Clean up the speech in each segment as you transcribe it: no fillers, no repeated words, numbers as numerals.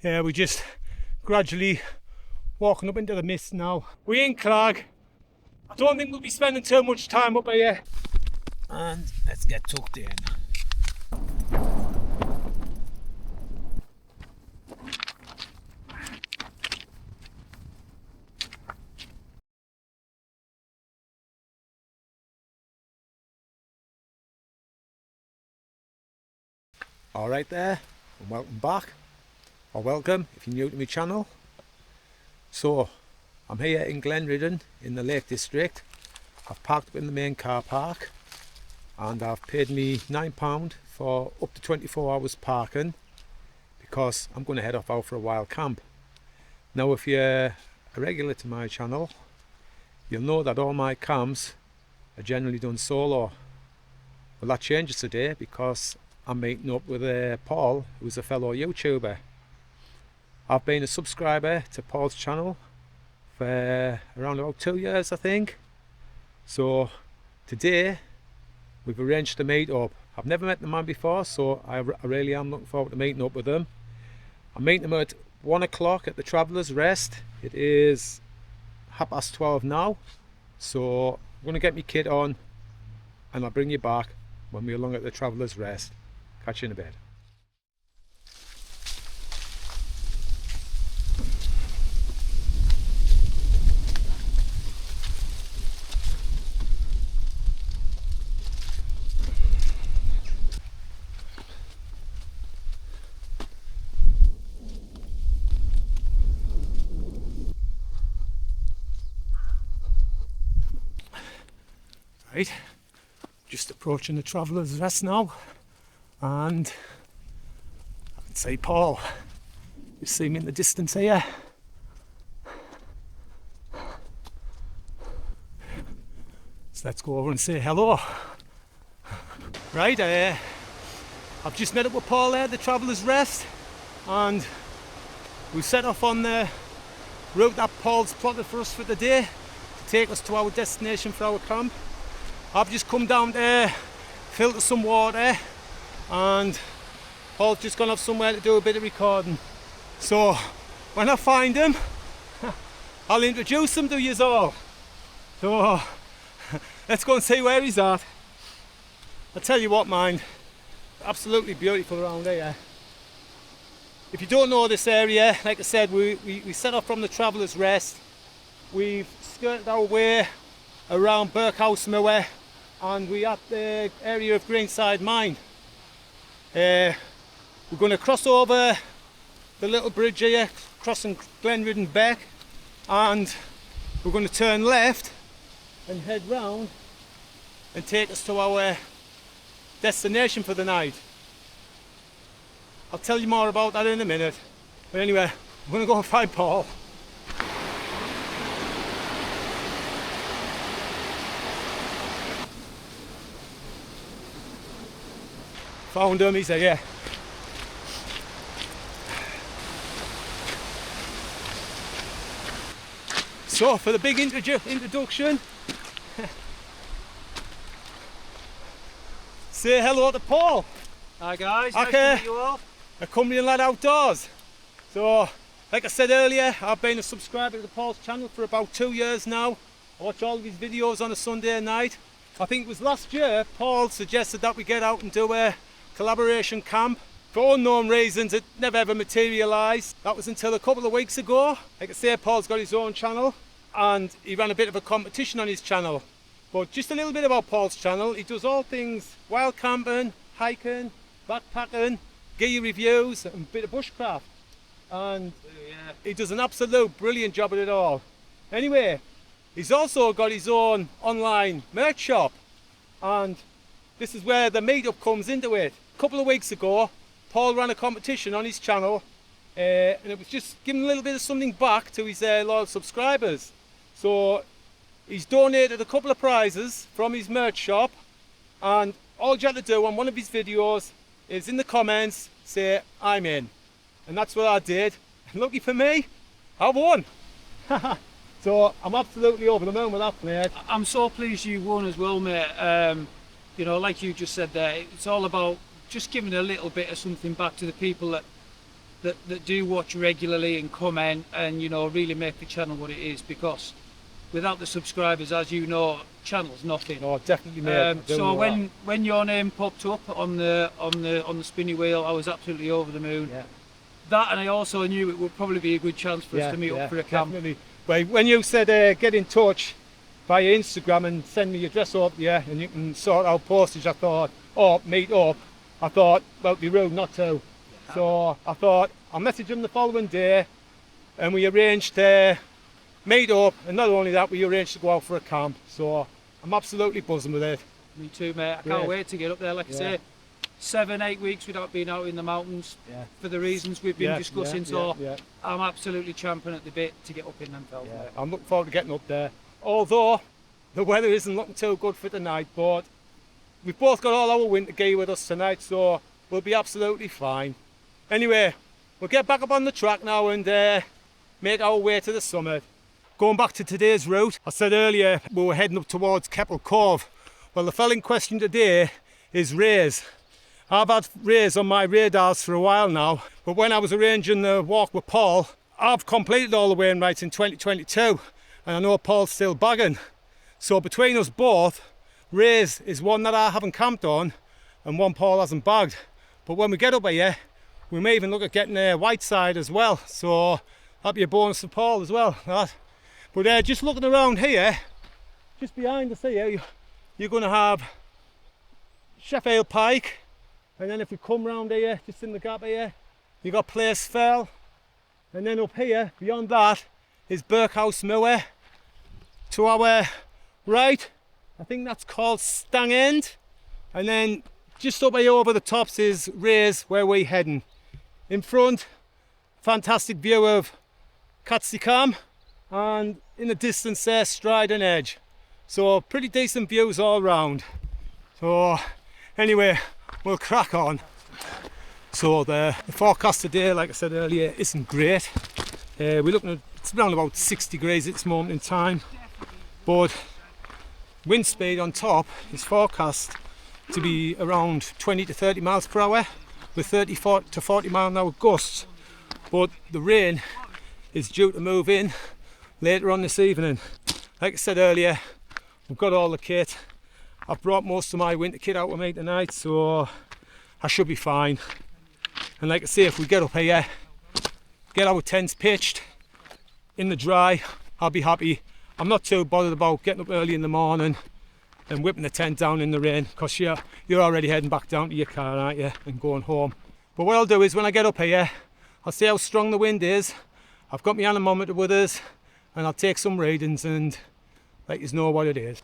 Yeah, we're just gradually walking up into the mist now. We're in Clag. I don't think we'll be spending too much time up here. And let's get tucked in. Alright there, and welcome back, or welcome if you're new to my channel. So, I'm here in Glenridden in the Lake District. I've parked up in the main car park and I've paid me £9 for up to 24 hours parking because I'm going to head off out for a wild camp. Now if you're a regular to my channel, you'll know that all my camps are generally done solo. Well, that changes today because I'm meeting up with Paul, who's a fellow YouTuber. I've been a subscriber to Paul's channel for around about 2 years, I think. So today we've arranged to meet up. I've never met the man before, so I really am looking forward to meeting up with him. I'm meeting him at 1 o'clock at the Traveller's Rest. It is 12:30 now, so I'm going to get my kit on and I'll bring you back when we're along at the Traveller's Rest. Catch you in a bit. Right, just approaching the Traveller's Rest now. And I can see Paul. You see him in the distance here. So let's go over and say hello. Right, I've just met up with Paul there at the Traveller's Rest, and we've set off on the route that Paul's plotted for us for the day to take us to our destination for our camp. I've just come down to filter some water, and Paul's just gone off somewhere to do a bit of recording. So when I find him, I'll introduce him to yous all. So let's go and see where he's at. I'll tell you what, mind, absolutely beautiful around here. If you don't know this area, like I said, we set off from the Traveller's Rest. We've skirted our way around Birkhouse Moor, and we're at the area of Greenside Mine. We're going to cross over the little bridge here, crossing Glenridden Beck, and we're going to turn left and head round and take us to our destination for the night. I'll tell you more about that in a minute. But anyway, I'm going to go and find Paul. Found him, he's here. So for the big introduction, say hello to Paul. Hi guys, nice to meet you all. A Cumbrian lad outdoors. So, like I said earlier, I've been a subscriber to Paul's channel for about 2 years now. I watch all of his videos on a Sunday night. I think it was last year Paul suggested that we get out and do a collaboration camp. For unknown reasons it never ever materialised. That was until a couple of weeks ago. Like I say, Paul's got his own channel and he ran a bit of a competition on his channel. But just a little bit about Paul's channel. He does all things wild camping, hiking, backpacking, gear reviews and a bit of bushcraft. And he does an absolute brilliant job at it all. Anyway, he's also got his own online merch shop, and this is where the meetup comes into it. A couple of weeks ago, Paul ran a competition on his channel, and it was just giving a little bit of something back to his loyal subscribers. So he's donated a couple of prizes from his merch shop, and all you have to do on one of his videos is in the comments say I'm in, and that's what I did. And lucky for me, I won. So I'm absolutely over the moon with that, mate. I'm so pleased you won as well, mate. You know, like you just said there, it's all about just giving a little bit of something back to the people that that do watch regularly and comment and, you know, really make the channel what it is, because without the subscribers, as you know, channel's nothing. Oh, definitely, mate. So when your name popped up on the spinny wheel, I was absolutely over the moon. Yeah. That, and I also knew it would probably be a good chance for us to meet up for a camp. Definitely. Well, when you said get in touch via Instagram and send me your address up, yeah, and you can sort out postage, I thought, or meet up, I thought, well, it'd be rude not to. So I thought I'll message him the following day, and we arranged to meet up, and not only that, we arranged to go out for a camp. So I'm absolutely buzzing with it. Me too, mate. I can't wait to get up there. Like I say, 7-8 weeks without being out in the mountains for the reasons we've been discussing. So I'm absolutely champing at the bit to get up in them fells. Yeah, I'm looking forward to getting up there. Although the weather isn't looking too good for tonight, but we've both got all our winter gear with us tonight, so we'll be absolutely fine. Anyway, we'll get back up on the track now and make our way to the summit. Going back to today's route, I said earlier we were heading up towards Keppel Cove. Well, the fella in question today is Ray's. I've had Ray's on my radars for a while now, but when I was arranging the walk with Paul, I've completed all the weighing rights in 2022, and I know Paul's still bagging. So between us both, Ray's is one that I haven't camped on, and one Paul hasn't bagged. But when we get up here, we may even look at getting a Whiteside as well, so that'd be a bonus for Paul as well. That. But just looking around here, just behind us here, you're going to have Sheffield Pike, and then if we come round here, just in the gap here, you got Place Fell, and then up here, beyond that, is Birkhouse Moor. To our right, I think that's called Stang End, and then just up here over the tops is Ray's, where we're heading. In front, fantastic view of Catsycam, and in the distance there, Stridon Edge. So pretty decent views all round. So anyway, we'll crack on. So the forecast today, like I said earlier, isn't great. We're looking at, it's around about 6 degrees at this moment in time, but wind speed on top is forecast to be around 20 to 30 miles per hour with 30 to 40 mile an hour gusts. But the rain is due to move in later on this evening. Like I said earlier, we've got all the kit. I've brought most of my winter kit out with me tonight, so I should be fine. And like I say, if we get up here, get our tents pitched in the dry, I'll be happy. I'm not too bothered about getting up early in the morning and whipping the tent down in the rain, because you're already heading back down to your car, aren't you, and going home. But what I'll do is when I get up here, I'll see how strong the wind is. I've got my anemometer with us, and I'll take some readings and let you know what it is.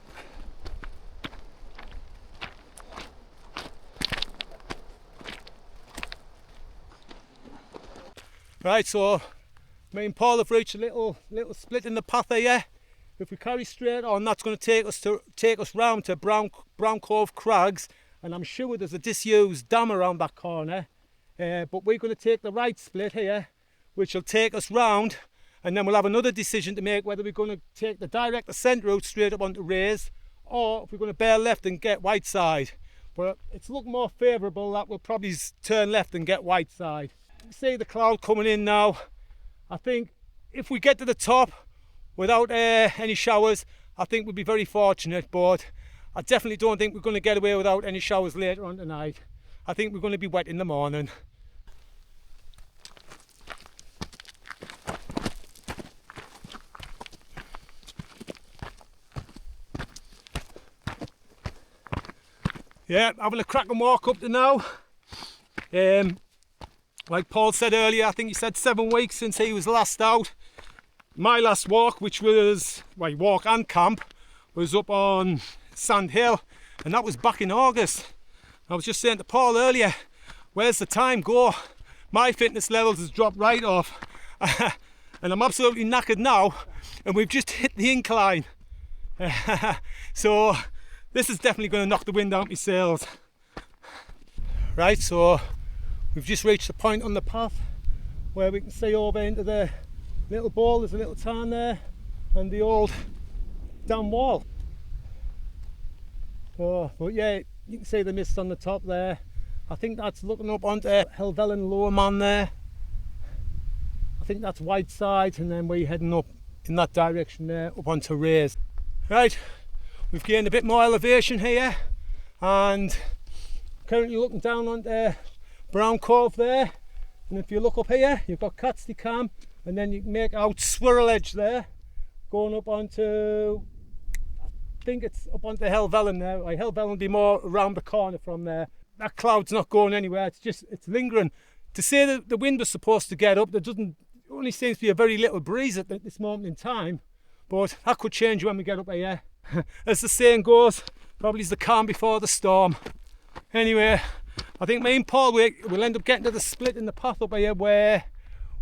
Right, so me and Paul have reached a little split in the path here. If we carry straight on, that's going to take us round to Brown Cove Crags, and I'm sure there's a disused dam around that corner. But we're going to take the right split here, which will take us round, and then we'll have another decision to make whether we're going to take the direct ascent route straight up onto Ray's, or if we're going to bear left and get Whiteside. But it's looking more favourable that we'll probably turn left and get Whiteside. See the cloud coming in now. I think if we get to the top without any showers, I think we'll be very fortunate, but I definitely don't think we're going to get away without any showers later on tonight. I think we're going to be wet in the morning. Yeah, having a cracking walk up to now. Like Paul said earlier, I think he said 7 weeks since he was last out. My last walk, which was, well, walk and camp, was up on Sand Hill, and that was back in August. I was just saying to Paul earlier, where's the time go? My fitness levels has dropped right off, and I'm absolutely knackered now, and we've just hit the incline. So this is definitely going to knock the wind out my sails. Right, so we've just reached the point on the path where we can see over into the little bowl. There's a little tarn there and the old dam wall. Oh, but yeah, you can see the mist on the top there. I think that's looking up onto Helvellyn Lower Man there. think that's Whiteside, and then we're heading up in that direction there, up onto Rays. Right, we've gained a bit more elevation here, and currently looking down onto Brown Cove there. And if you look up here, you've got Catsley Cam, and then you can make out Swirl Edge there, going up onto, I think it's up onto Helvellyn there. Like Helvellyn will be more around the corner from there. That cloud's not going anywhere, it's lingering. To say that the wind was supposed to get up, there only seems to be a very little breeze at this moment in time, but that could change when we get up here. As the saying goes, probably is the calm before the storm. Anyway, I think me and Paul will end up getting to the split in the path up here where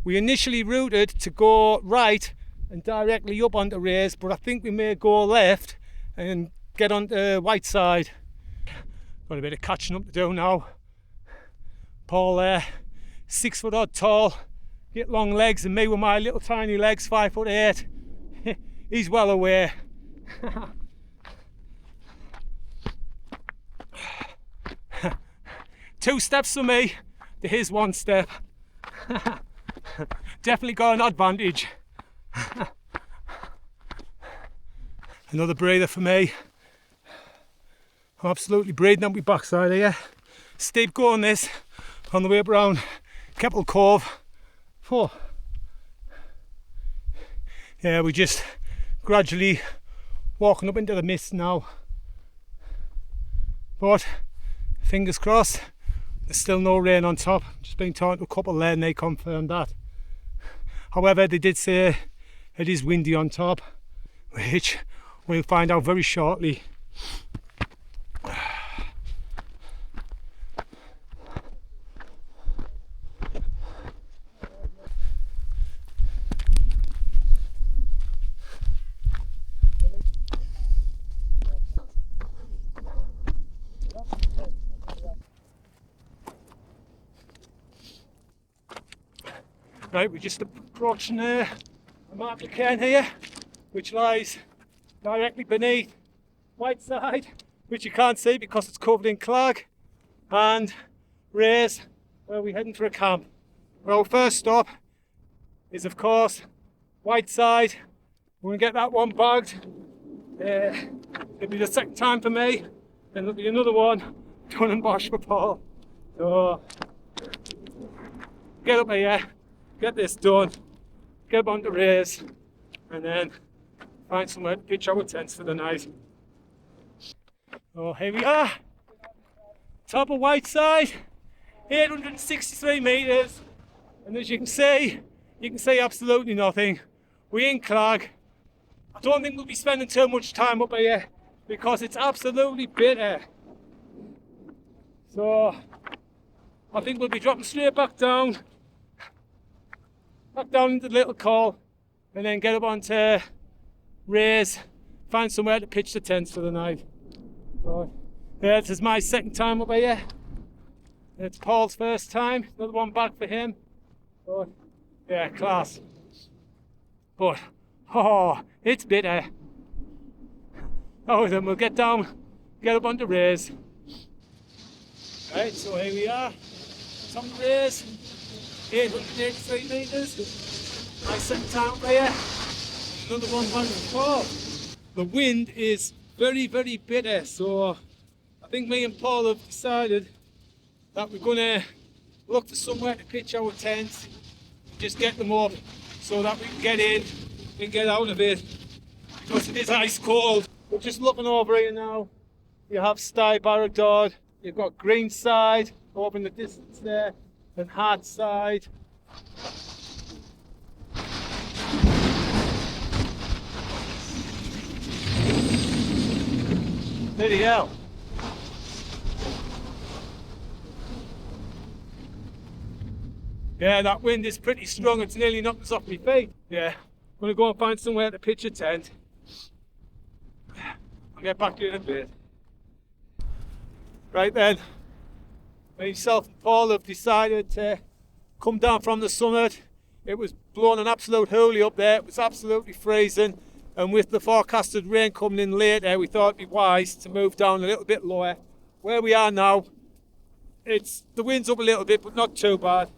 we initially routed to go right and directly up onto Rays, but I think we may go left and get onto Whiteside. Got a bit of catching up to do now. Paul there, 6 foot odd tall, get long legs, and me with my little tiny legs, 5'8". He's well aware. 2 steps for me to his 1 step. Definitely got an advantage. Another breather for me. I'm absolutely breathing on my backside here. Steep going this on the way up around Keppel Cove. Oh. Yeah, we're just gradually walking up into the mist now. But fingers crossed, there's still no rain on top. Just been talking to a couple there and they confirmed that. However, they did say it is windy on top, which we'll find out very shortly. Right, we're just approaching a market cairn here, which lies directly beneath Whiteside, which you can't see because it's covered in clag, and Rays, where we're heading for a camp. Well, our first stop is of course Whiteside. We're going to get that one bagged. It'll be the second time for me, then there'll be another one done and bosh for Paul. So get up here, get this done, get up on the Rays, and then find somewhere to pitch our tents for the night. Oh, here we are, top of Whiteside, 863 metres, and as you can see absolutely nothing. We're in clag. I don't think we'll be spending too much time up here because it's absolutely bitter. So I think we'll be dropping straight back down into the little call, and then get up onto Rays, find somewhere to pitch the tents for the night. So, yeah, this is my second time up here. It's Paul's first time, another one back for him. So, yeah, class. But, oh, it's bitter. Oh, then we'll get down, get up onto Rays. Right, so here we are, top of Rays, 883 metres. My second time up here, another one back to Paul. The wind is very, very bitter, so I think me and Paul have decided that we're going to look for somewhere to pitch our tents, just get them up so that we can get in and get out of it, because it is ice cold. We're just looking over here now. You have Stye Barragdord, you've got Greenside over in the distance there, and Hardside. Bloody hell. Yeah, that wind is pretty strong. It's nearly knocked us off my feet. Yeah, I'm going to go and find somewhere to pitch a tent. I'll get back to you in a bit. Right then, myself and Paul have decided to come down from the summit. It was blowing an absolute hoolie up there. It was absolutely freezing. And with the forecasted rain coming in later, we thought it'd be wise to move down a little bit lower. Where we are now, the wind's up a little bit, but not too bad.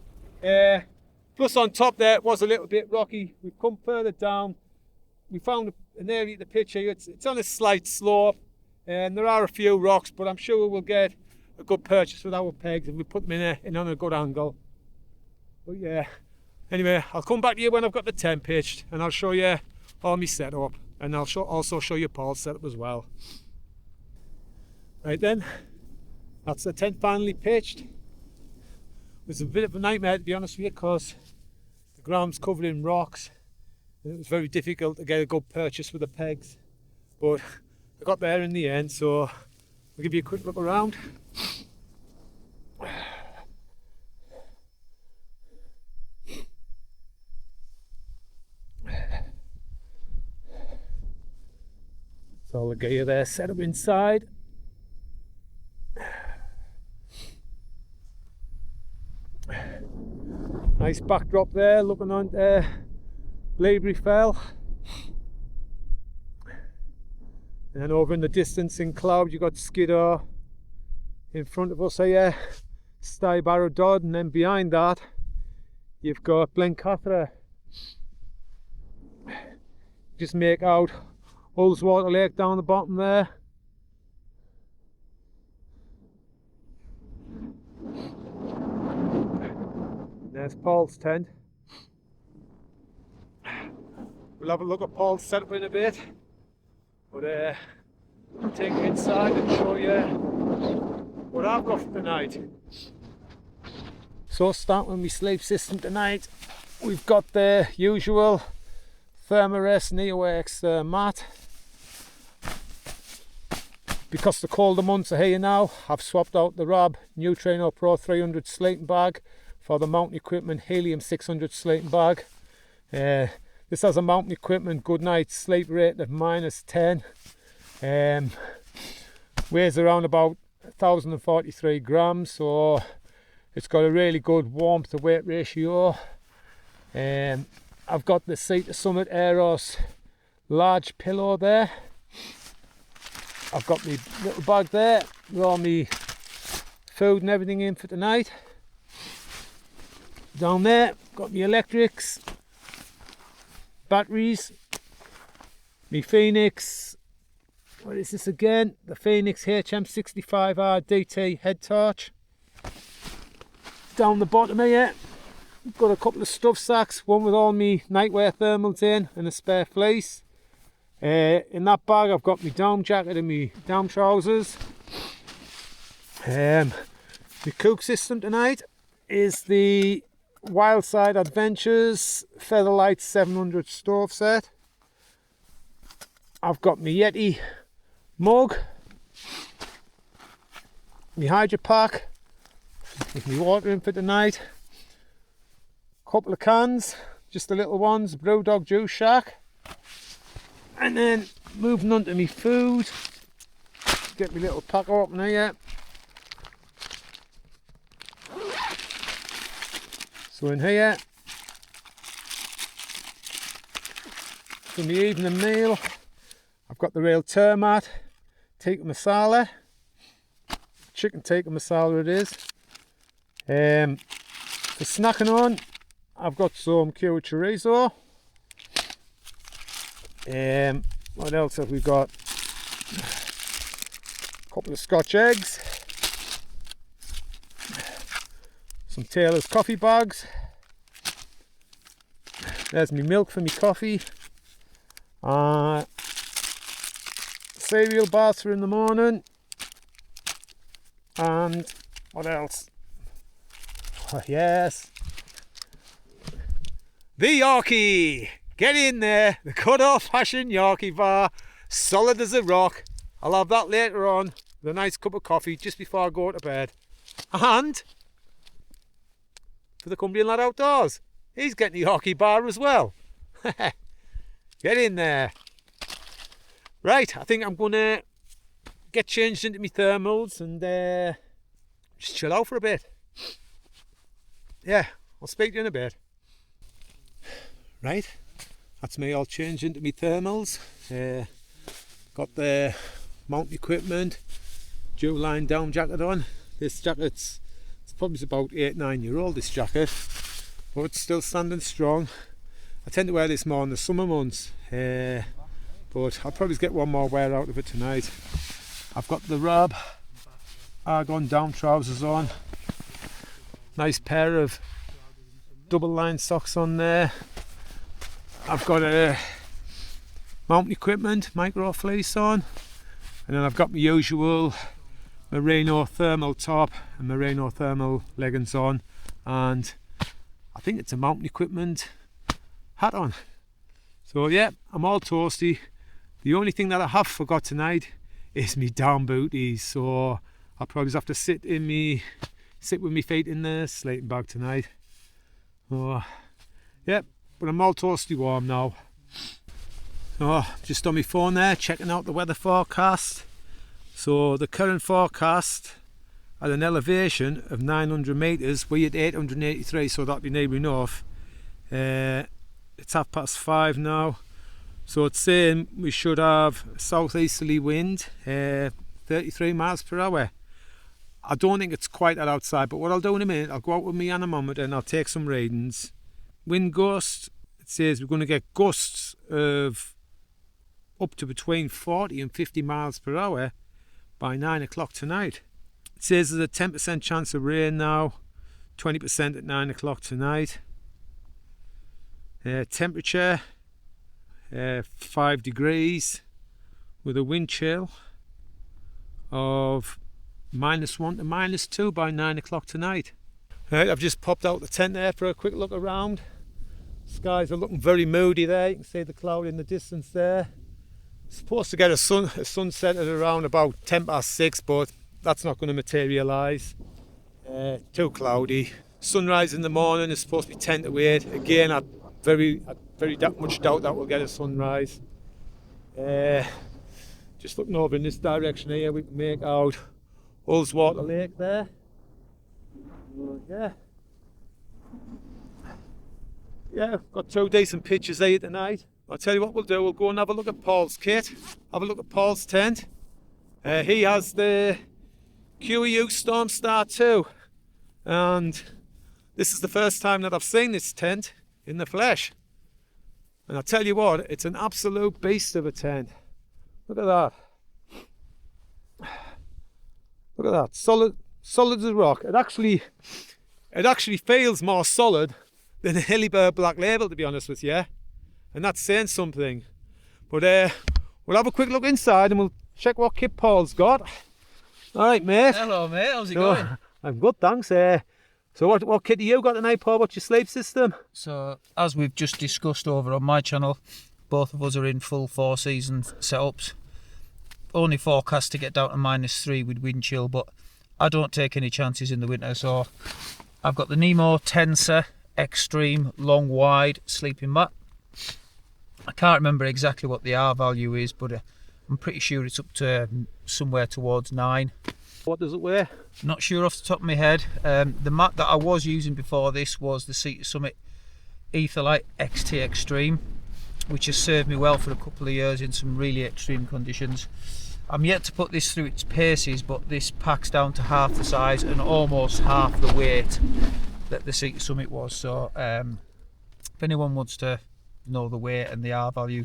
Plus on top there it was a little bit rocky. We've come further down. We found an area at the pitch here. It's on a slight slope and there are a few rocks, but I'm sure we'll get a good purchase with our pegs if we put them in on a good angle. But yeah, anyway, I'll come back to you when I've got the tent pitched and I'll show you all my setup, and I'll also show you Paul's setup as well. Right then, that's the tent finally pitched. It was a bit of a nightmare, to be honest with you, because the ground's covered in rocks and it was very difficult to get a good purchase with the pegs, but I got there in the end. So I'll give you a quick look around. So I'll get you there set up inside. Nice backdrop there, looking on Blaeberry Fell. And then over in the distance in cloud you got Skiddaw. In front of us here, Stybarrow Dodd, and then behind that you've got Blencathra. Just make out Ullswater Lake down the bottom there. There's Paul's tent. We'll have a look at Paul's setup in a bit, but I'll take you inside and show you what I've got for tonight. So starting with my sleep system tonight, we've got the usual Thermarest NeoX mat. Because the colder months are here now, I've swapped out the Rab Neutrino Pro 300 sleeping bag for the Mountain Equipment Helium 600 sleeping bag. This has a Mountain Equipment good night sleep rate of -10. Weighs around about 1043 grams, so it's got a really good warmth to weight ratio. I've got the Sea to Summit Aeros large pillow there. I've got my little bag there with all my food and everything in for tonight. Down there, got my electrics, batteries, my Phoenix, what is this again? The Phoenix HM65R DT head torch. Down the bottom here, I've got a couple of stuff sacks, one with all my nightwear thermals in and a spare fleece. In that bag I've got my down jacket and my down trousers. The cook system tonight is the Wildside Adventures Featherlight 700 stove set. I've got my Yeti mug, my Hydro Pack with my water in for tonight, couple of cans, just the little ones, Brewdog Juice Shack. And then moving on to my food, get my little pack open here. So in here, for my evening meal, I've got the real Termat tikka masala, chicken tikka masala it is. For snacking on, I've got some cured chorizo. What else have we got? A couple of Scotch eggs, some Taylor's coffee bags. There's my milk for my coffee. Cereal bars for in the morning. And what else? Oh, yes, the Yorkie. Get in there, the good old-fashioned Yorkie bar, solid as a rock. I'll have that later on with a nice cup of coffee just before I go to bed. And for the Cumbrian lad outdoors, he's getting the Yorkie bar as well. Get in there. Right, I think I'm going to get changed into my thermals and just chill out for a bit. Yeah, I'll speak to you in a bit. Right. That's me all changed into my thermals. Got the Mountain Equipment dual line down jacket on. This jacket's it's probably about 8-9 year old, this jacket, but it's still standing strong. I tend to wear this more in the summer months, but I'll probably get one more wear out of it tonight. I've got the Rab Argon down trousers on, nice pair of double line socks on there. I've got a mountain equipment micro fleece on, and then I've got my usual merino thermal top and merino thermal leggings on, and I think it's a mountain equipment hat on. So yeah, I'm all toasty. The only thing that I have forgot tonight is me down booties, so I'll probably just have to sit with me feet in the sleeping bag tonight. Oh, yeah, but I'm all toasty warm now. Oh, just on my phone there, checking out the weather forecast. So the current forecast at an elevation of 900 metres, we're at 883, so that'll be neighbouring north. It's 5:30 now, so it's saying we should have a southeasterly wind, 33 miles per hour. I don't think it's quite that outside, but what I'll do in a minute, I'll go out with my anemometer and I'll take some readings. Wind gust, it says we're going to get gusts of up to between 40 and 50 miles per hour by 9 o'clock tonight. It says there's a 10% chance of rain now, 20% at 9 o'clock tonight. Temperature 5 degrees with a wind chill of -1 to -2 by 9 o'clock tonight. Right, I've just popped out the tent there for a quick look around. Skies are looking very moody there. You can see the cloud in the distance there. Supposed to get a sunset at around about 6:10, but that's not going to materialise. Too cloudy. Sunrise in the morning is supposed to be 10 to 8. Again, I very much doubt that we'll get a sunrise. Just looking over in this direction here, we can make out Ullswater Lake there. Yeah, got 2 decent pictures there tonight. I'll tell you what we'll do, we'll go and have a look at Paul's kit, have a look at Paul's tent. He has the QEU Stormstar 2, and this is the first time that I've seen this tent in the flesh, and I'll tell you what, it's an absolute beast of a tent. Look at that, solid as a rock. It actually feels more solid than a Hillybird Black Label, to be honest with you, and that's saying something. But we'll have a quick look inside and we'll check what kit Paul's got. Alright mate. Hello mate, how's it going? I'm good, thanks. So what kit do you got tonight, Paul? What's your sleep system? So, as we've just discussed over on my channel, both of us are in full 4-season setups. Only forecast to get down to -3 with wind chill, but I don't take any chances in the winter, so I've got the Nemo Tensor Extreme Long Wide sleeping mat. I can't remember exactly what the R value is, but I'm pretty sure it's up to somewhere towards 9. What does it weigh? Not sure off the top of my head. The mat that I was using before this was the Sea to Summit Etherlite XT Extreme, which has served me well for a couple of years in some really extreme conditions. I'm yet to put this through its paces, but this packs down to half the size and almost half the weight that the Sea to Summit was. So if anyone wants to know the weight and the R value,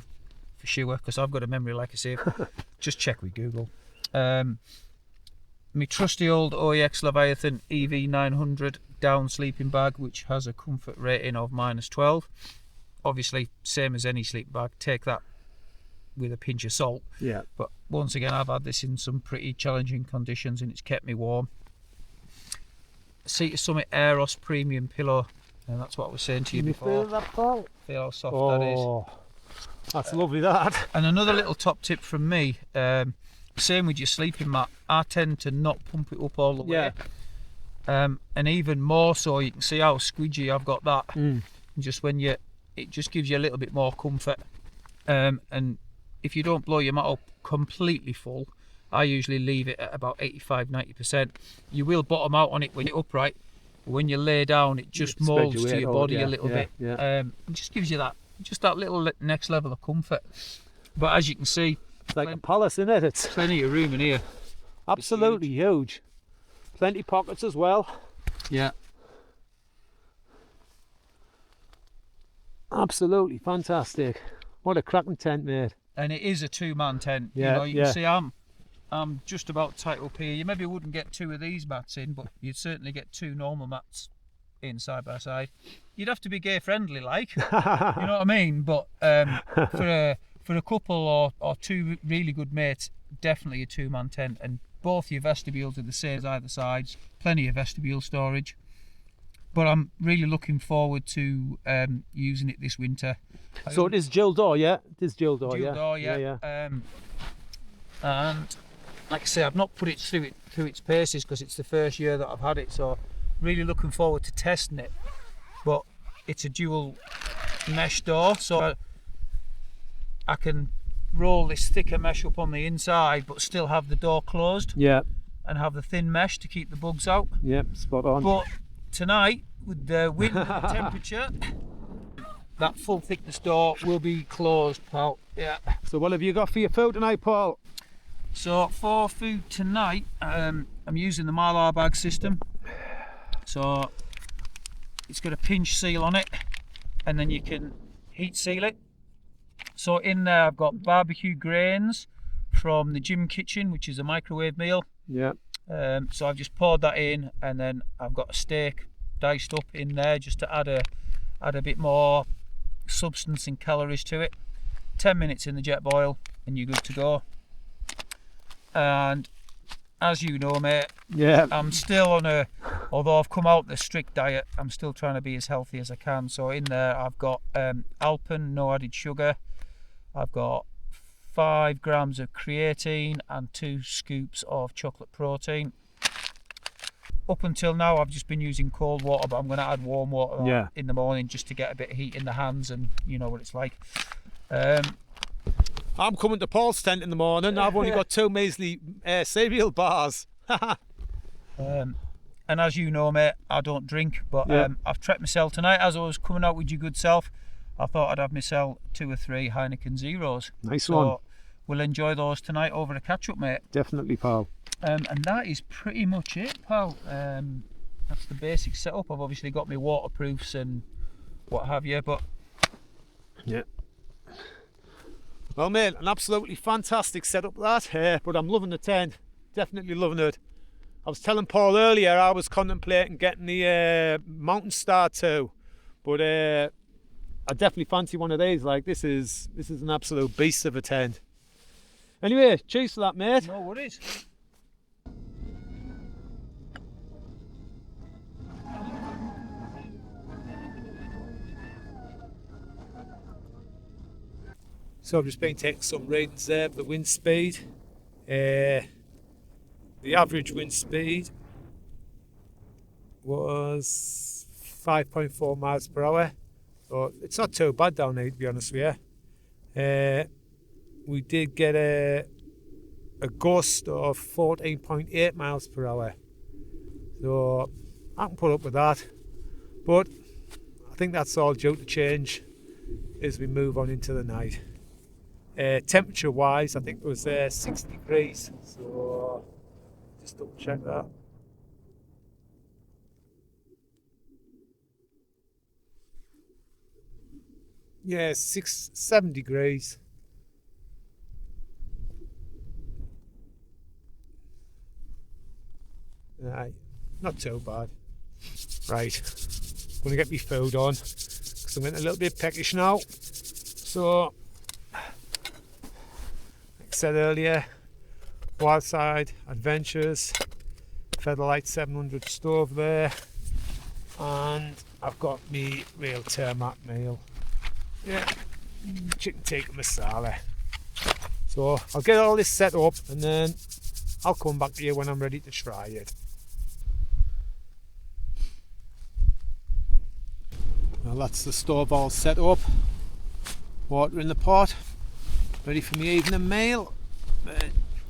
for sure, because I've got a memory like I say, just check with Google. My trusty old OEX Leviathan EV900 down sleeping bag, which has a comfort rating of -12. Obviously, same as any sleeping bag, take that with a pinch of salt. Yeah. But once again, I've had this in some pretty challenging conditions and it's kept me warm. Sea to Summit Aeros Premium Pillow, and that's what I was saying to you before. Feel that, Paul? Feel how soft that is. That's lovely, that. And another little top tip from me, same with your sleeping mat, I tend to not pump it up all the way. And even more so, you can see how squidgy I've got that. Just when it just gives you a little bit more comfort. And if you don't blow your mat up completely full, I usually leave it at about 85-90%. You will bottom out on it when you're upright, but when you lay down, it just molds to your body a little bit. It just gives you that little next level of comfort. But as you can see, it's like a palace, isn't it? It's plenty of room in here. Absolutely huge. Plenty pockets as well. Yeah. Absolutely fantastic. What a cracking tent, mate. And it is a 2-man tent. Yeah, You know, you yeah. can see I'm just about tight up here. You maybe wouldn't get 2 of these mats in, but you'd certainly get 2 normal mats in side by side. You'd have to be gay friendly, like, you know what I mean? But for a couple or 2 really good mates, definitely a 2-man tent. And both your vestibules are the same as either sides. Plenty of vestibule storage. But I'm really looking forward to using it this winter. So it is dual door, yeah? It is dual door, Dual door, yeah. And like I say, I've not put it through its paces because it's the first year that I've had it, so really looking forward to testing it. But it's a dual mesh door, so I can roll this thicker mesh up on the inside but still have the door closed. Yeah. And have the thin mesh to keep the bugs out. Yep, spot on. But tonight, with the wind and the temperature, that full thickness door will be closed, pal. Yeah. So what have you got for your food tonight, Paul? So for food tonight, I'm using the Mylar bag system. So it's got a pinch seal on it, and then you can heat seal it. So in there I've got barbecue grains from the gym kitchen, which is a microwave meal. Yeah. So I've just poured that in, and then I've got a steak diced up in there just to add a bit more substance and calories to it. 10 minutes in the jet boil and you're good to go. And as you know, mate, yeah, I'm still on although I've come out the strict diet, I'm still trying to be as healthy as I can. So in there I've got Alpen, no added sugar. I've got 5 grams of creatine and 2 scoops of chocolate protein. Up until now I've just been using cold water, but I'm going to add warm water in the morning just to get a bit of heat in the hands, and you know what it's like. I'm coming to Paul's tent in the morning. I've only got 2 measly cereal bars. And as you know, mate, I don't drink, but I've treated myself tonight. As I was coming out with your good self, I thought I'd have myself 2 or 3 Heineken Zeros. Nice one. We'll enjoy those tonight over a catch-up, mate. Definitely, pal. And that is pretty much it, pal. That's the basic setup. I've obviously got my waterproofs and what have you, but yeah. Well, mate, an absolutely fantastic setup that. But I'm loving the tent. Definitely loving it. I was telling Paul earlier I was contemplating getting the Mountain Star 2, but I definitely fancy one of these. Like this is an absolute beast of a tent. Anyway, cheers for that, mate. No worries. So I've just been taking some readings there for the wind speed. The average wind speed was 5.4 miles per hour. So it's not too bad down there, to be honest with you. We did get a gust of 14.8 miles per hour. So I can put up with that. But I think that's all due to change as we move on into the night. Temperature wise, I think it was 6 degrees. So just double check that. Yeah, 7 degrees. Right, not too bad. Right, I'm gonna get my food on because I'm getting a little bit peckish now. So, like I said earlier, Wildside Adventures, Featherlight 700 stove there, and I've got me real termite meal. Yeah, chicken tikka masala. So I'll get all this set up and then I'll come back to you when I'm ready to try it. Well, that's the stove all set up. Water in the pot, ready for my evening meal.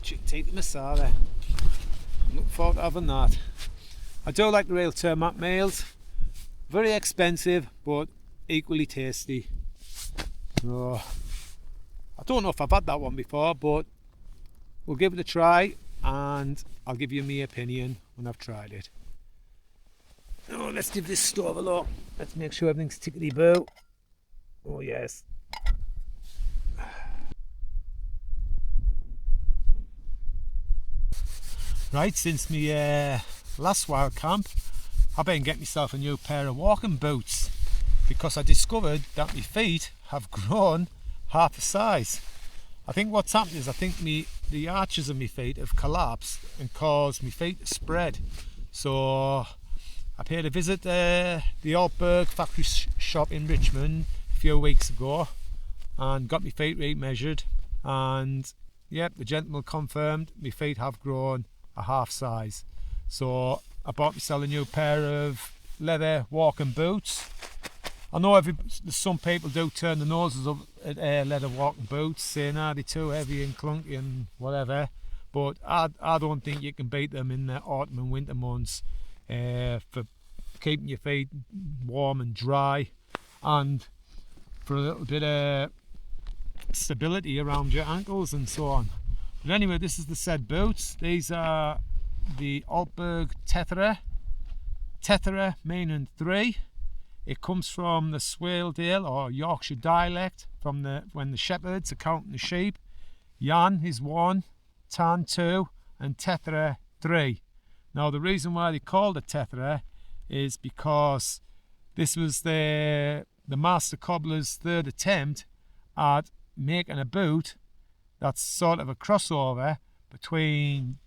Chicken tikka masala. I'm looking forward to having that. I do like the real termite meals. Very expensive, but equally tasty. So, I don't know if I've had that one before, but we'll give it a try and I'll give you my opinion when I've tried it. Oh, let's give this stove a look. Let's make sure everything's tickety-boo. Oh yes. Right, since me last wild camp, I've been getting myself a new pair of walking boots because I discovered that my feet have grown half a size. I think what's happened is the arches of my feet have collapsed and caused my feet to spread. So I paid a visit the Atb factory shop in Richmond a few weeks ago and got my feet re-measured, and yep, the gentleman confirmed my feet have grown a half size. So I bought myself a new pair of leather walking boots. I know some people do turn the noses up at leather walking boots, saying they're too heavy and clunky and whatever, but I don't think you can beat them in the autumn and winter months for keeping your feet warm and dry, and for a little bit of stability around your ankles and so on. But anyway, this is the said boots. These are the Atb Peter meaning 3. It comes from the Swaledale or Yorkshire dialect, from when the shepherds are counting the sheep. Yan is 1, Tan 2, and Tetra 3. Now the reason why they called it Tetra is because this was the master cobbler's third attempt at making a boot that's sort of a crossover between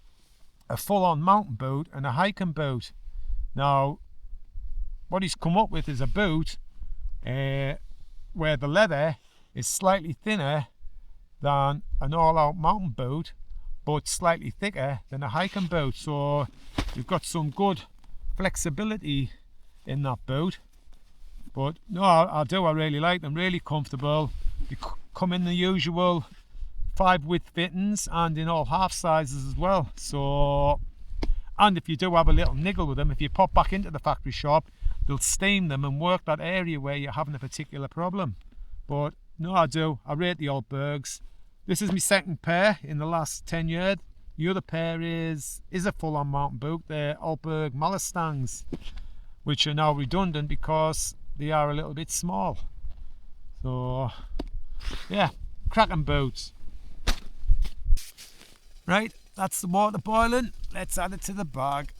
a full-on mountain boot and a hiking boot. Now what he's come up with is a boot where the leather is slightly thinner than an all-out mountain boot, but slightly thicker than a hiking boot. So you've got some good flexibility in that boot. But no, I really like them, really comfortable. They come in the usual 5 width fittings and in all half sizes as well. So, and if you do have a little niggle with them, if you pop back into the factory shop, they'll steam them and work that area where you're having a particular problem. But no, I rate the Atbs. This is my second pair in the last 10 years. The other pair is a full-on mountain boot. They're Atb Malistangs, which are now redundant because they are a little bit small. So yeah, cracking boots. Right, that's the water boiling. Let's add it to the bag.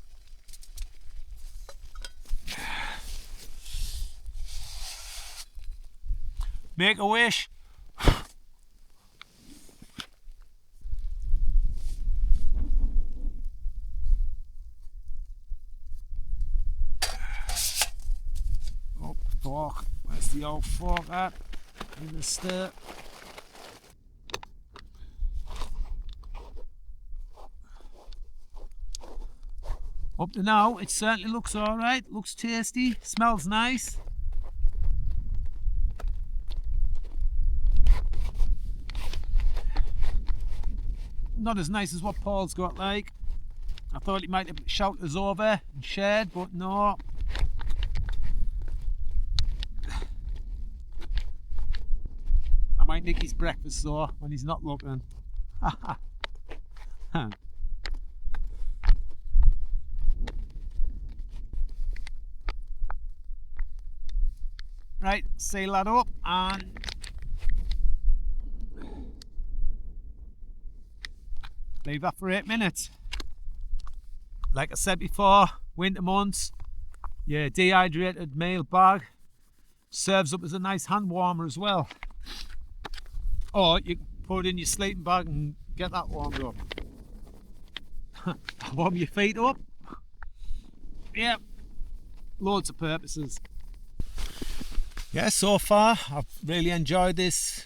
Make a wish. Oh, fork. Where's the old fork at? In the stir. Up to now, it certainly looks alright. Looks tasty. Smells nice. Not as nice as what Paul's got, like. I thought he might have shouted us over and shared, but no. I might nick his breakfast though when he's not looking. Right, seal that up and leave that for 8 minutes. Like I said before, winter months, your dehydrated meal bag serves up as a nice hand warmer as well. Or you can put it in your sleeping bag and get that warmed up. Warm your feet up. Yep, loads of purposes. Yeah, so far I've really enjoyed this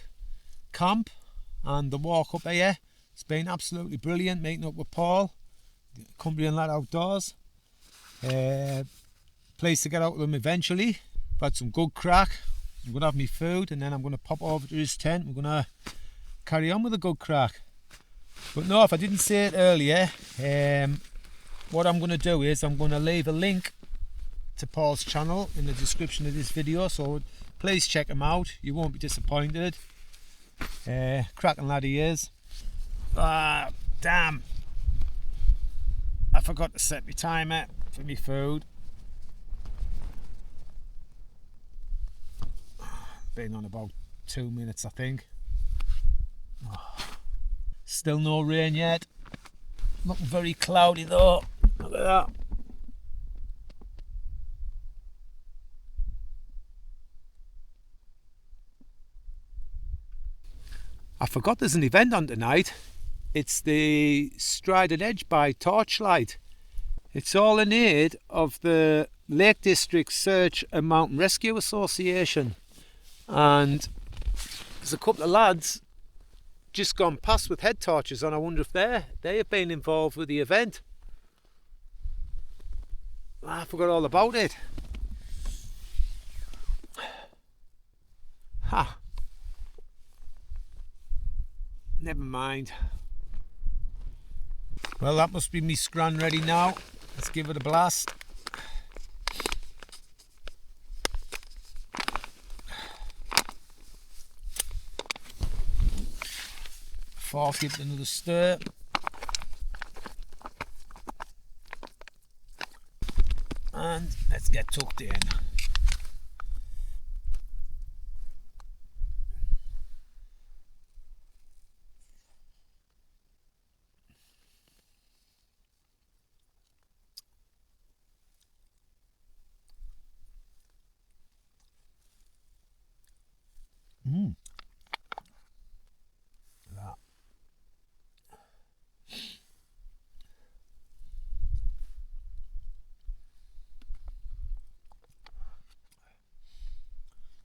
camp and the walk up here. It's been absolutely brilliant meeting up with Paul, Cumbrian Lad Outdoors. Pleased to get out with him eventually. I've had some good crack. I'm going to have my food and then I'm going to pop over to his tent. We're going to carry on with a good crack. But no, if I didn't say it earlier, what I'm going to do is I'm going to leave a link to Paul's channel in the description of this video, so please check him out. You won't be disappointed. Cracking lad he is. Damn, I forgot to set my timer for my food. been on about 2 minutes, I think. Oh. Still no rain yet. Looking very cloudy though. Look at that. I forgot there's an event on tonight. It's the Strided Edge by Torchlight. It's all in aid of the Lake District Search and Mountain Rescue Association. And there's a couple of lads just gone past with head torches on. I wonder if they have been involved with the event. I forgot all about it. Ha. Never mind. Well, that must be me scran ready now. Let's give it a blast. Fork, give it another stir. And let's get tucked in. That.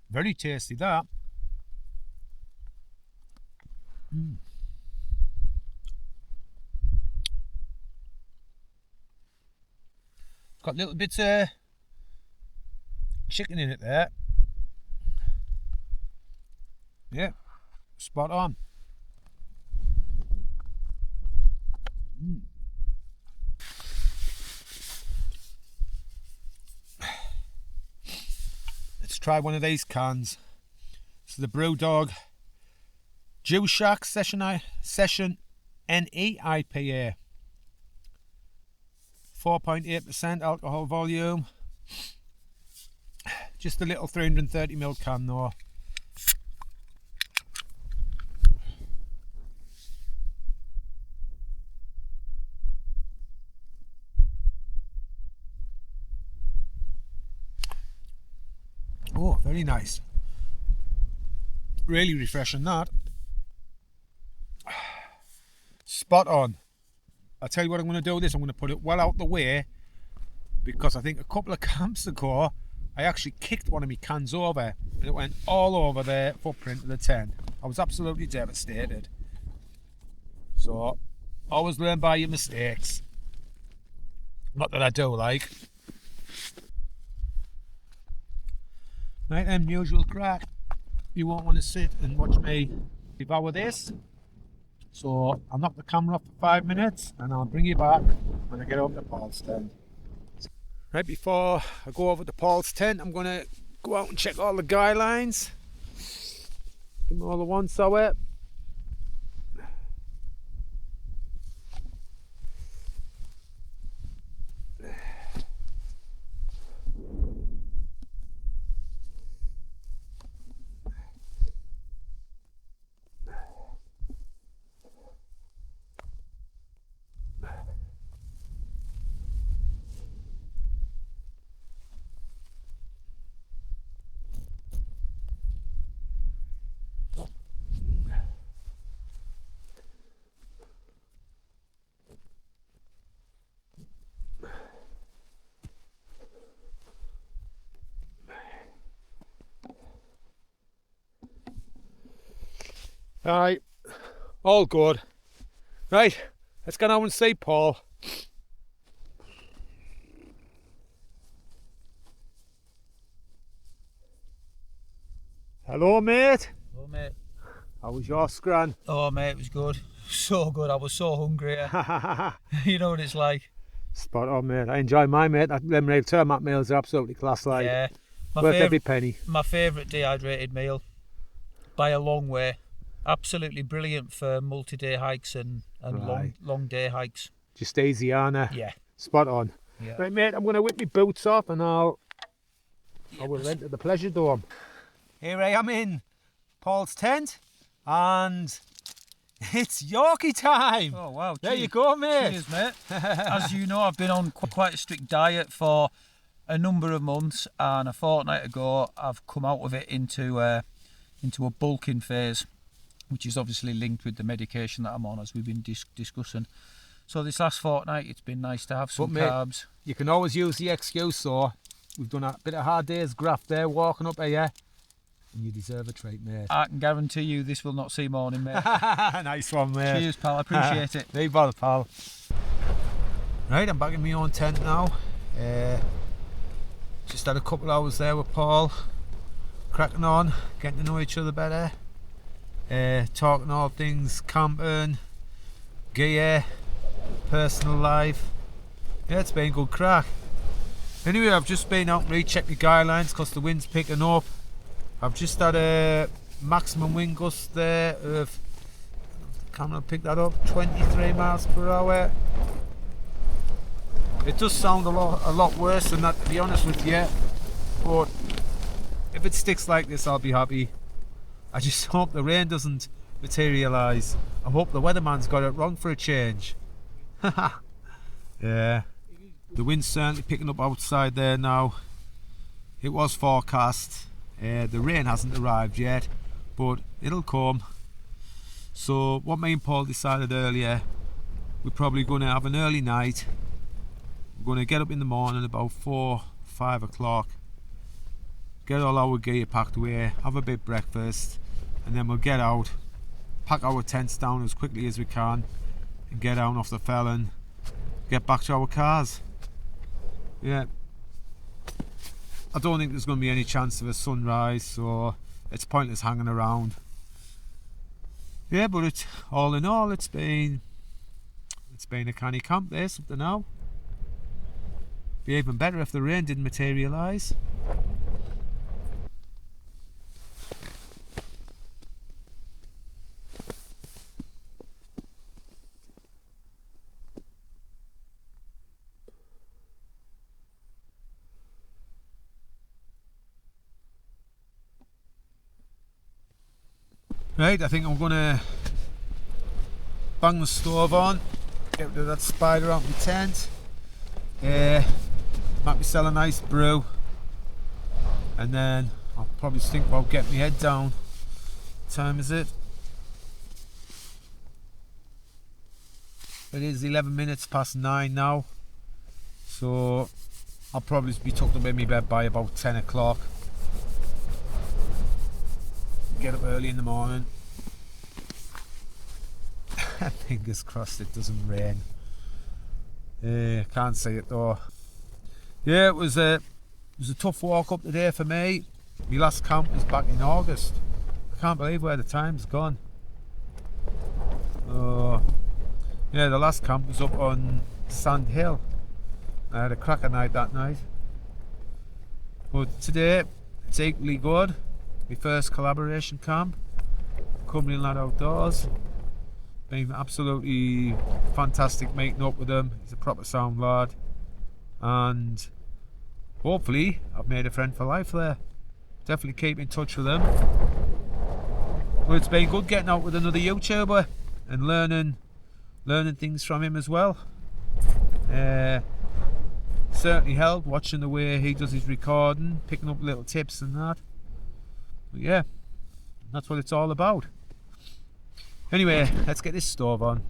Very tasty, that. Got little bits of chicken in it there. Yeah, spot on. Let's try one of these cans. This is the Brewdog Jew Shack Session NE IPA. 4.8% alcohol volume. Just a little 330ml can though. Oh, very nice. Really refreshing, that. Spot on. I'll tell you what I'm going to do with this. I'm going to put it well out the way, because I think a couple of camps ago I actually kicked one of my cans over and it went all over the footprint of the tent. I was absolutely devastated. So always learn by your mistakes. Not that I do, like. Right then, usual crack. You won't want to sit and watch me devour this. So I'll knock the camera off for 5 minutes and I'll bring you back when I get over to Paul's tent. Right before I go over to Paul's tent, I'm going to go out and check all the guy lines. Give them all the once hour. Alright, all good. Right, let's go now and see Paul. Hello, mate. Oh, mate. How was your scran? Oh, mate, it was good. So good. I was so hungry. You know what it's like. Spot on, mate. I enjoy my mate. Them real tarmac meals are absolutely class, like. Yeah. Worth every penny. My favourite dehydrated meal, by a long way. Absolutely brilliant for multi-day hikes and Right. long day hikes. Just easy, Anna. Yeah. Spot on. Yeah. Right, mate, I'm going to whip my boots off and I will enter the pleasure dome. Here I am in Paul's tent, and it's Yorkie time. Oh wow! There you go, mate. Cheers, mate. As you know, I've been on quite a strict diet for a number of months, and a fortnight ago, I've come out of it into a bulking phase, which is obviously linked with the medication that I'm on, as we've been discussing. So this last fortnight, it's been nice to have some carbs. You can always use the excuse, so we've done a bit of hard day's graft there, walking up here, and you deserve a treat, mate. I can guarantee you this will not see morning, mate. Nice one, mate. Cheers, pal. I appreciate it. No bother, pal. Right, I'm back in my own tent now. Just had a couple of hours there with Paul, cracking on, getting to know each other better, talking all things camping, gear, personal life. Yeah, it's been good crack. Anyway, I've just been out and rechecked the guidelines because the wind's picking up. I've just had a maximum wind gust there of, the camera picked that up, 23 miles per hour. It does sound a lot worse than that, to be honest with you, but if it sticks like this, I'll be happy. I just hope the rain doesn't materialise. I hope the weatherman's got it wrong for a change. Yeah, the wind's certainly picking up outside there now. It was forecast. The rain hasn't arrived yet, but it'll come. So what me and Paul decided earlier, we're probably going to have an early night. We're going to get up in the morning about 4-5 o'clock, get all our gear packed away, have a bit of breakfast, and then we'll get out, pack our tents down as quickly as we can, and get down off the fell and get back to our cars. Yeah, I don't think there's going to be any chance of a sunrise, so it's pointless hanging around. Yeah, but it's all in all, it's been a canny camp there, something now. Be even better if the rain didn't materialise. Right, I think I'm gonna bang the stove on, get rid of that spider out of my tent. Might myself a nice brew, and then I'll probably think about getting my head down. What time is it? It is 11 minutes past 9 now, so I'll probably be tucked up in my bed by about 10 o'clock. Get up early in the morning. Fingers crossed it doesn't rain. Can't see it though. Yeah, it was a tough walk up today for me. My last camp was back in August. I can't believe where the time's gone. Yeah, the last camp was up on Sand Hill. I had a cracker night that night. But today, it's equally good. My first collaboration camp, Cumbrian Lad Outdoors. Been absolutely fantastic meeting up with him. He's a proper sound lad, and hopefully I've made a friend for life there. Definitely keep in touch with him. Well, it's been good getting out with another YouTuber and learning things from him as well. Certainly helped watching the way he does his recording, picking up little tips and that. But yeah, that's what it's all about. Anyway, let's get this stove on.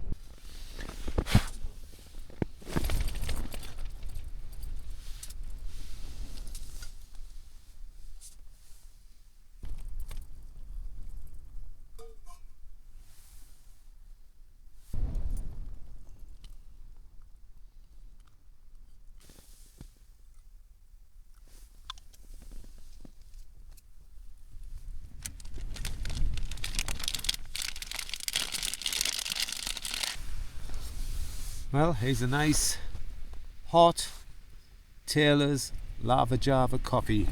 Well, here's a nice hot Taylor's Lava Java coffee.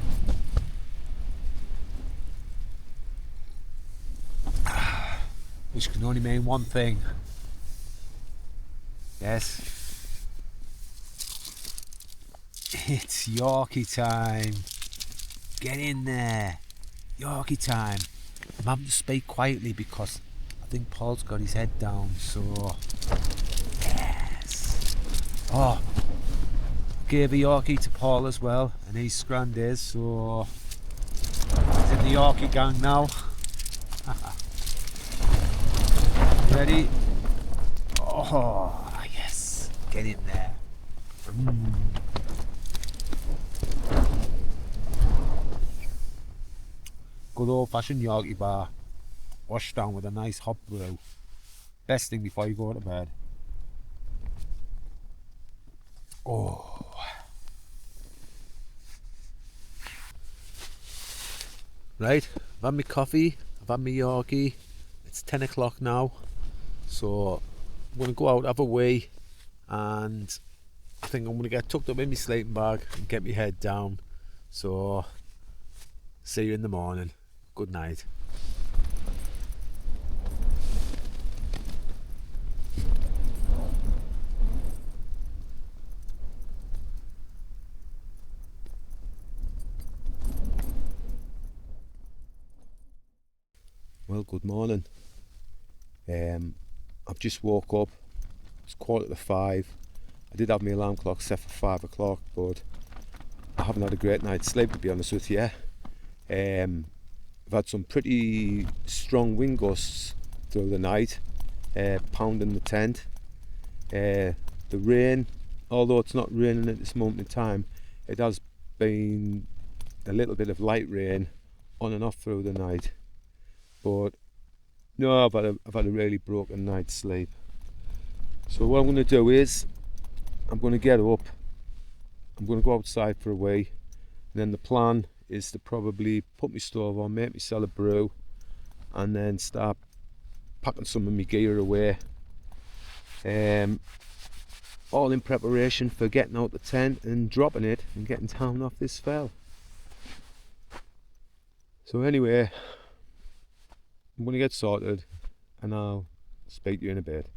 Which can only mean one thing. Yes, it's Yorkie time. Get in there. Yorkie time. I'm having to speak quietly because I think Paul's got his head down, so yes. Oh, gave a Yorkie to Paul as well, and he's scran days, so he's in the Yorkie gang now. Ready? Oh yes, get in there. Good old fashioned Yorkie bar, washed down with a nice hot brew. Best thing before you go to bed. Oh. Right, I've had my coffee, I've had my Yorkie. It's 10 o'clock now, so I'm going to go out, have a wee, and I think I'm going to get tucked up in my sleeping bag and get my head down. So, see you in the morning. Good night. Well, good morning. I've just woke up. It's 5:15. I did have my alarm clock set for 5 o'clock, but I haven't had a great night's sleep, to be honest with you. I've had some pretty strong wind gusts through the night, pounding the tent. The rain, although it's not raining at this moment in time, it has been a little bit of light rain on and off through the night. But no, I've had a really broken night's sleep. So what I'm going to do is, I'm going to get up, I'm going to go outside for a wee, and then the plan is to probably put my stove on, make myself a brew, and then start packing some of my gear away. All in preparation for getting out the tent and dropping it and getting down off this fell. So anyway, I'm going to get sorted and I'll speak to you in a bit.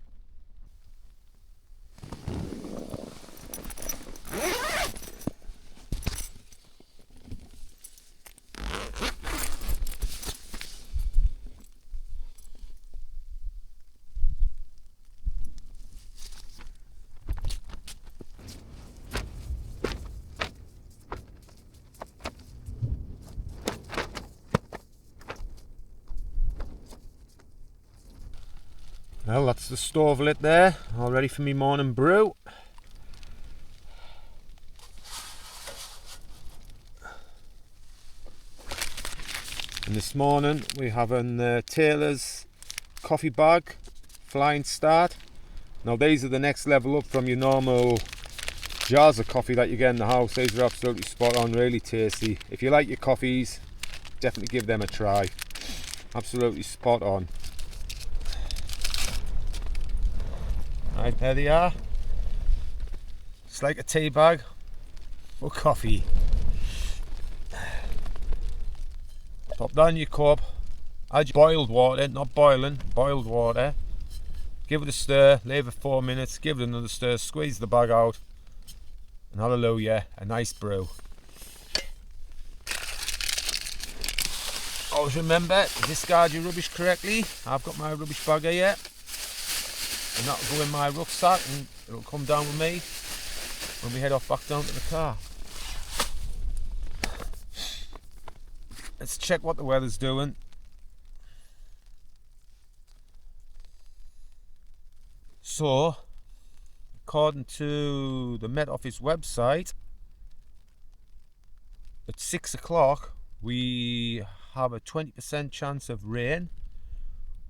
Well, that's the stove lit there, all ready for me morning brew. And this morning we're having Taylor's coffee bag, Flying Start. Now these are the next level up from your normal jars of coffee that you get in the house. These are absolutely spot on, really tasty. If you like your coffees, definitely give them a try. Absolutely spot on. Right, there they are. It's like a tea bag or coffee. Pop down your cup, add your boiled water, not boiling, boiled water. Give it a stir, leave it 4 minutes, give it another stir, squeeze the bag out, and hallelujah, a nice brew. Always remember to discard your rubbish correctly. I've got my rubbish bag here. And that'll go in my rucksack and it'll come down with me when we head off back down to the car. Let's check what the weather's doing. So, according to the Met Office website, at 6 o'clock we have a 20% chance of rain,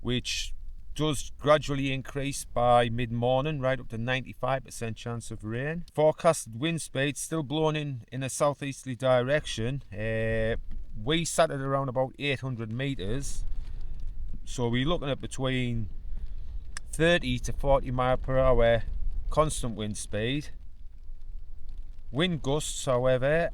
which does gradually increase by mid-morning, right up to 95% chance of rain. Forecasted wind speed still blowing in a southeasterly direction. We sat at around about 800 meters, so we're looking at between 30 to 40 mile per hour constant wind speed. Wind gusts, however,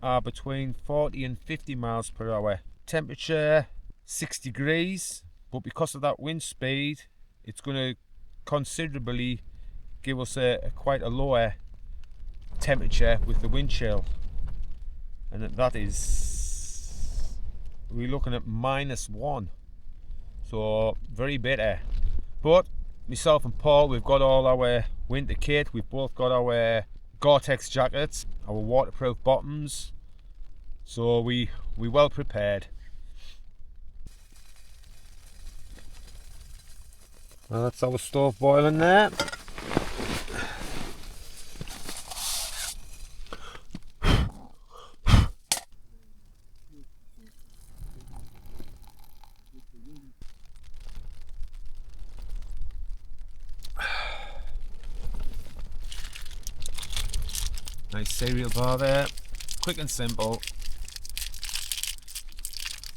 are between 40 and 50 miles per hour. Temperature 6 degrees. But because of that wind speed, it's going to considerably give us quite a lower temperature with the wind chill. And that is we're looking at -1. So very bitter. But myself and Paul, we've got all our winter kit. We've both got our Gore-Tex jackets, our waterproof bottoms. So we're well prepared. Well, that's our stove boiling there. Nice cereal bar there, quick and simple.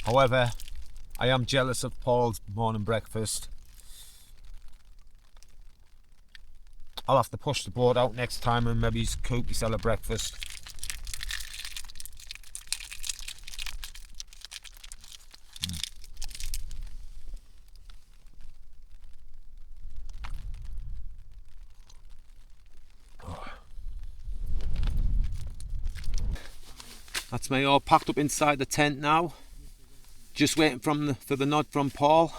However, I am jealous of Paul's morning breakfast. I'll have to push the boat out next time and maybe cook myself a breakfast. That's me all packed up inside the tent now. Just waiting for the nod from Paul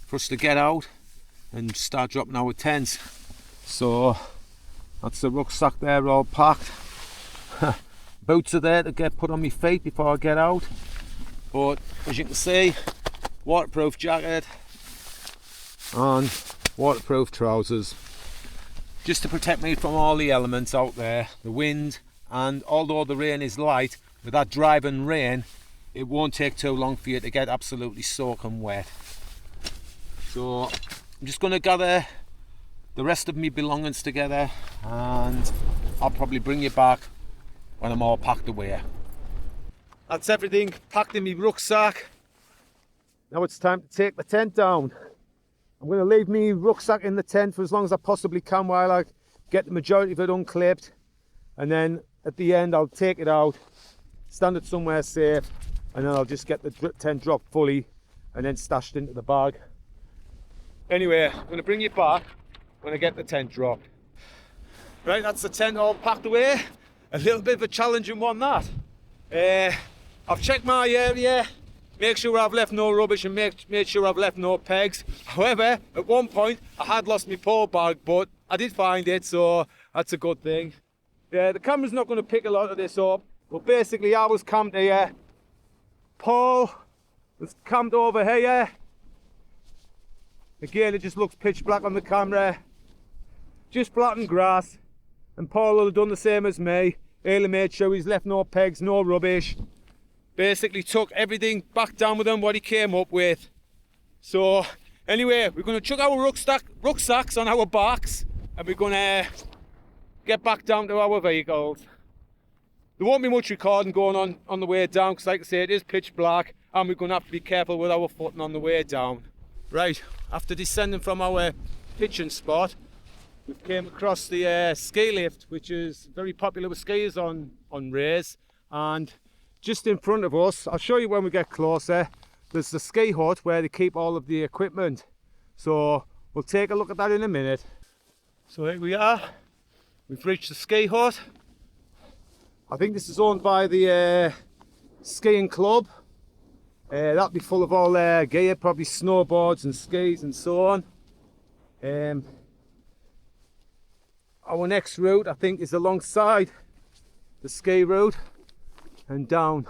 for us to get out and start dropping our tents. So that's the rucksack there all packed. Boots are there to get put on my feet before I get out. But as you can see, waterproof jacket and waterproof trousers. Just to protect me from all the elements out there, the wind, and although the rain is light, with that driving rain, it won't take too long for you to get absolutely soaking wet. So I'm just going to gather the rest of my belongings together and I'll probably bring you back when I'm all packed away. That's everything packed in my rucksack. Now it's time to take the tent down. I'm going to leave my rucksack in the tent for as long as I possibly can while I get the majority of it unclipped, and then at the end I'll take it out, stand it somewhere safe, and then I'll just get the tent dropped fully and then stashed into the bag. Anyway, I'm going to bring you back when I get the tent dropped. Right, that's the tent all packed away. A little bit of a challenging one, that. I've checked my area, make sure I've left no rubbish and made sure I've left no pegs. However, at one point I had lost my pole bag, but I did find it, so that's a good thing. Yeah, the camera's not going to pick a lot of this up, but basically I was camped here. Paul was camped over here. Again, it just looks pitch black on the camera. Just flat and grass. And Paul will have done the same as me. He'll made sure he's left no pegs, no rubbish. Basically took everything back down with him what he came up with. So anyway, we're going to chuck our rucksacks on our backs and we're going to get back down to our vehicles. There won't be much recording going on the way down because, like I say, it is pitch black and we're going to have to be careful with our footing on the way down. Right, after descending from our pitching spot, we came across the ski lift, which is very popular with skiers on Rays, and just in front of us, I'll show you when we get closer, there's the ski hut where they keep all of the equipment. So we'll take a look at that in a minute. So here we are, we've reached the ski hut. I think this is owned by the skiing club. That'll be full of all their gear, probably snowboards and skis and so on. Our next route, I think, is alongside the ski route and down.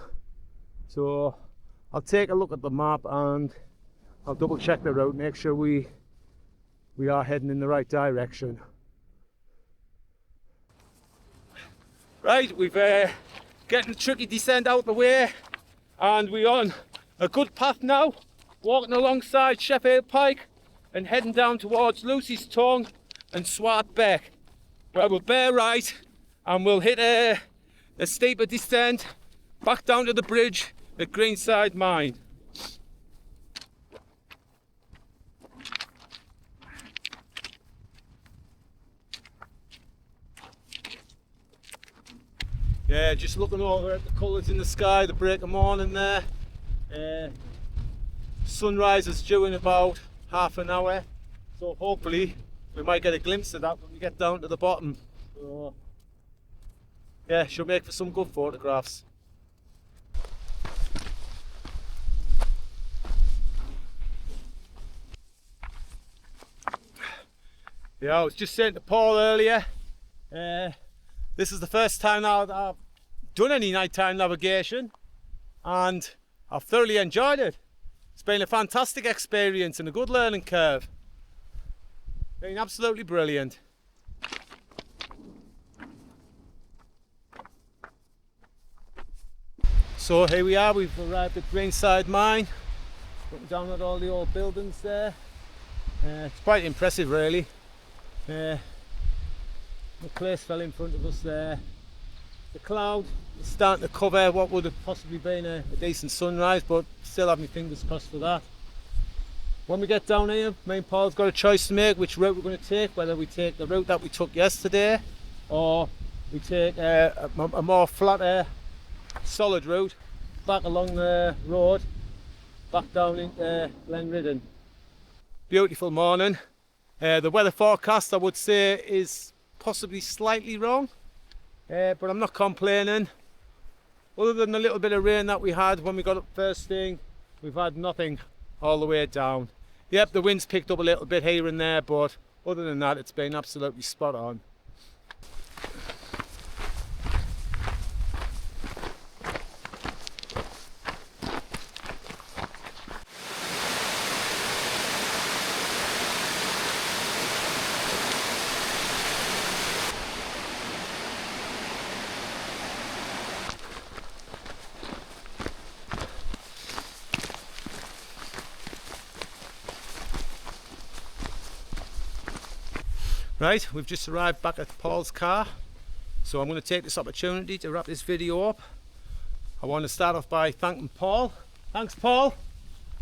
So I'll take a look at the map and I'll double check the route, make sure we are heading in the right direction. Right, we've getting the tricky descent out the way and we're on a good path now, walking alongside Sheffield Pike and heading down towards Lucy's Tongue and Swart Beck, where we'll bear right and we'll hit a steeper descent back down to the bridge at Greenside Mine. Yeah, just looking over at the colours in the sky, the break of morning there. Sunrise is due in about half an hour, so hopefully we might get a glimpse of that when we get down to the bottom. So yeah, should make for some good photographs. Yeah, I was just saying to Paul earlier, this is the first time now that I've done any nighttime navigation, and I've thoroughly enjoyed it. It's been a fantastic experience and a good learning curve. Been absolutely brilliant. So here we are, we've arrived at Greenside Mine, looking down at all the old buildings there. It's quite impressive really. The place fell in front of us there. The cloud is starting to cover what would have possibly been a decent sunrise, but still have my fingers crossed for that. When we get down here, me and Paul's got a choice to make which route we're going to take, whether we take the route that we took yesterday or we take a more flatter, solid route back along the road, back down into Glenridden. Beautiful morning. The weather forecast, I would say, is possibly slightly wrong, but I'm not complaining. Other than a little bit of rain that we had when we got up first thing, we've had nothing all the way down. Yep, the wind's picked up a little bit here and there, but other than that, it's been absolutely spot on. Right, we've just arrived back at Paul's car, so I'm going to take this opportunity to wrap this video up. I want to start off by thanking Paul. Thanks Paul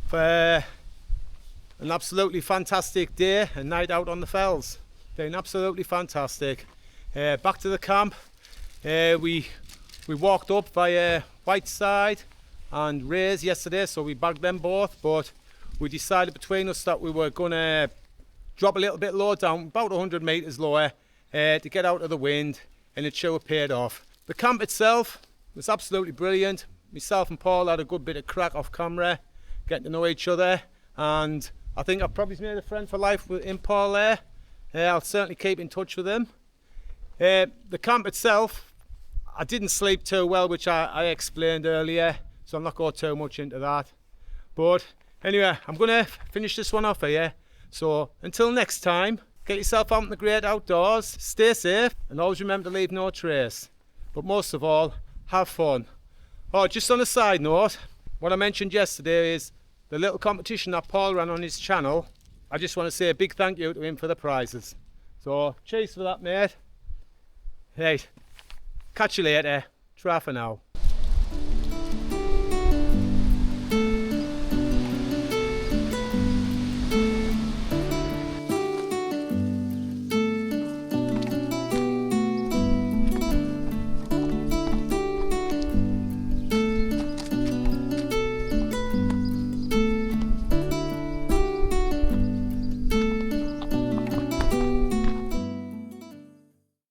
for an absolutely fantastic day and night out on the fells. Been absolutely fantastic. Back to the camp, we walked up via Whiteside and Rays yesterday, so we bagged them both, but we decided between us that we were going to drop a little bit lower down, about 100 metres lower, to get out of the wind, and it sure paid off. The camp itself was absolutely brilliant. Myself and Paul had a good bit of crack off camera, getting to know each other, and I think I've probably made a friend for life in Paul there. I'll certainly keep in touch with him. The camp itself, I didn't sleep too well, which I explained earlier, so I'm not going too much into that. But anyway, I'm going to finish this one off here. So until next time, get yourself out in the great outdoors, stay safe, and always remember to leave no trace. But most of all, have fun. Oh, just on a side note, what I mentioned yesterday is the little competition that Paul ran on his channel. I just want to say a big thank you to him for the prizes. So cheers for that, mate. Hey, catch you later. Try for now.